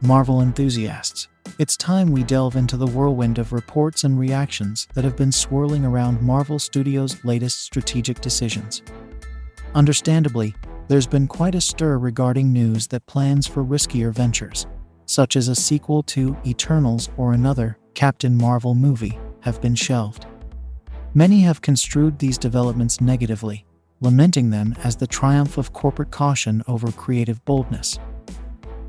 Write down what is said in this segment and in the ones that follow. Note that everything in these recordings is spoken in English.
Marvel enthusiasts, it's time we delve into the whirlwind of reports and reactions that have been swirling around Marvel Studios' latest strategic decisions. Understandably, there's been quite a stir regarding news that plans for riskier ventures, such as a sequel to Eternals or another Captain Marvel movie, have been shelved. Many have construed these developments negatively, lamenting them as the triumph of corporate caution over creative boldness.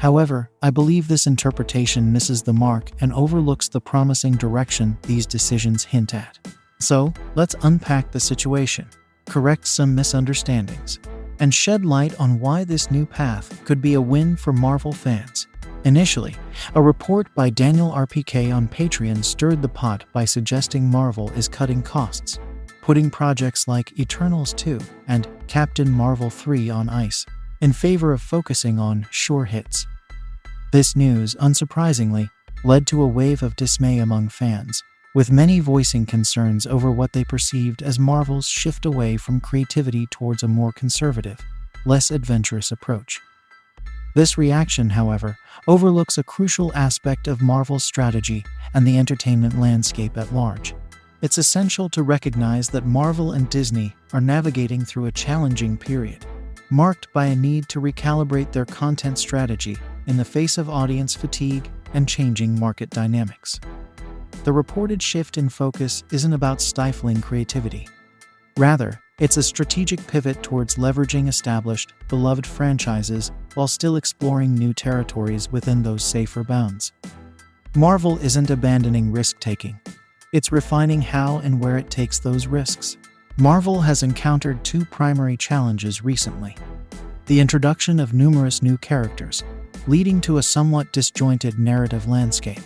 However, I believe this interpretation misses the mark and overlooks the promising direction these decisions hint at. So, let's unpack the situation, correct some misunderstandings, and shed light on why this new path could be a win for Marvel fans. Initially, a report by Daniel RPK on Patreon stirred the pot by suggesting Marvel is cutting costs, putting projects like Eternals 2 and Captain Marvel 3 on ice, in favor of focusing on sure hits. This news, unsurprisingly, led to a wave of dismay among fans, with many voicing concerns over what they perceived as Marvel's shift away from creativity towards a more conservative, less adventurous approach. This reaction, however, overlooks a crucial aspect of Marvel's strategy and the entertainment landscape at large. It's essential to recognize that Marvel and Disney are navigating through a challenging period, marked by a need to recalibrate their content strategy in the face of audience fatigue and changing market dynamics. The reported shift in focus isn't about stifling creativity. Rather, it's a strategic pivot towards leveraging established, beloved franchises while still exploring new territories within those safer bounds. Marvel isn't abandoning risk-taking. It's refining how and where it takes those risks. Marvel has encountered two primary challenges recently: the introduction of numerous new characters, leading to a somewhat disjointed narrative landscape,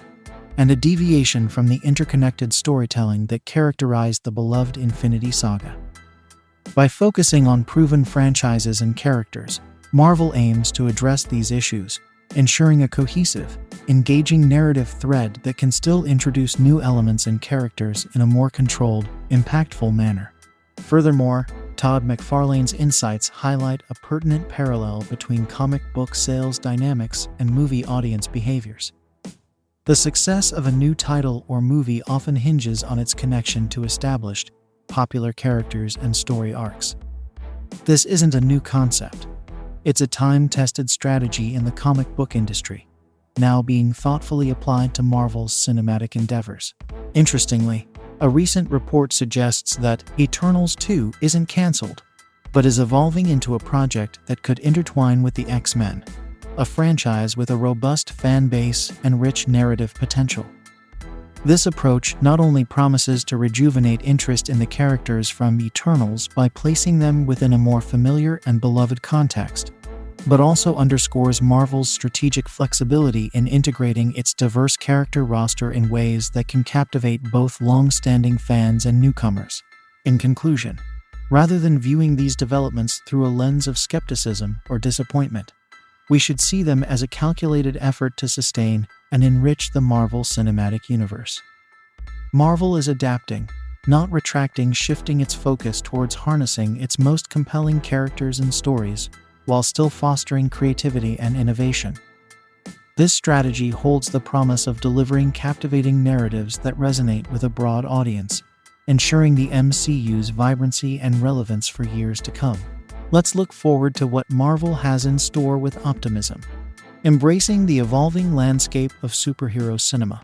and a deviation from the interconnected storytelling that characterized the beloved Infinity Saga. By focusing on proven franchises and characters, Marvel aims to address these issues, ensuring a cohesive, engaging narrative thread that can still introduce new elements and characters in a more controlled, impactful manner. Furthermore, Todd McFarlane's insights highlight a pertinent parallel between comic book sales dynamics and movie audience behaviors. The success of a new title or movie often hinges on its connection to established, popular characters and story arcs. This isn't a new concept. It's a time-tested strategy in the comic book industry, now being thoughtfully applied to Marvel's cinematic endeavors. Interestingly, a recent report suggests that Eternals 2 isn't cancelled, but is evolving into a project that could intertwine with the X-Men, a franchise with a robust fan base and rich narrative potential. This approach not only promises to rejuvenate interest in the characters from Eternals by placing them within a more familiar and beloved context, but also underscores Marvel's strategic flexibility in integrating its diverse character roster in ways that can captivate both long-standing fans and newcomers. In conclusion, rather than viewing these developments through a lens of skepticism or disappointment, we should see them as a calculated effort to sustain and enrich the Marvel Cinematic Universe. Marvel is adapting, not retracting, shifting its focus towards harnessing its most compelling characters and stories, while still fostering creativity and innovation. This strategy holds the promise of delivering captivating narratives that resonate with a broad audience, ensuring the MCU's vibrancy and relevance for years to come. Let's look forward to what Marvel has in store with optimism, embracing the evolving landscape of superhero cinema.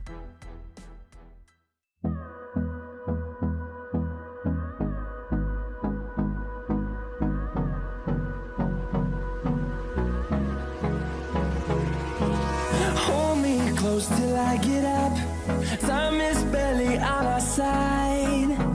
Hold me close till I get up. Time is barely on our side.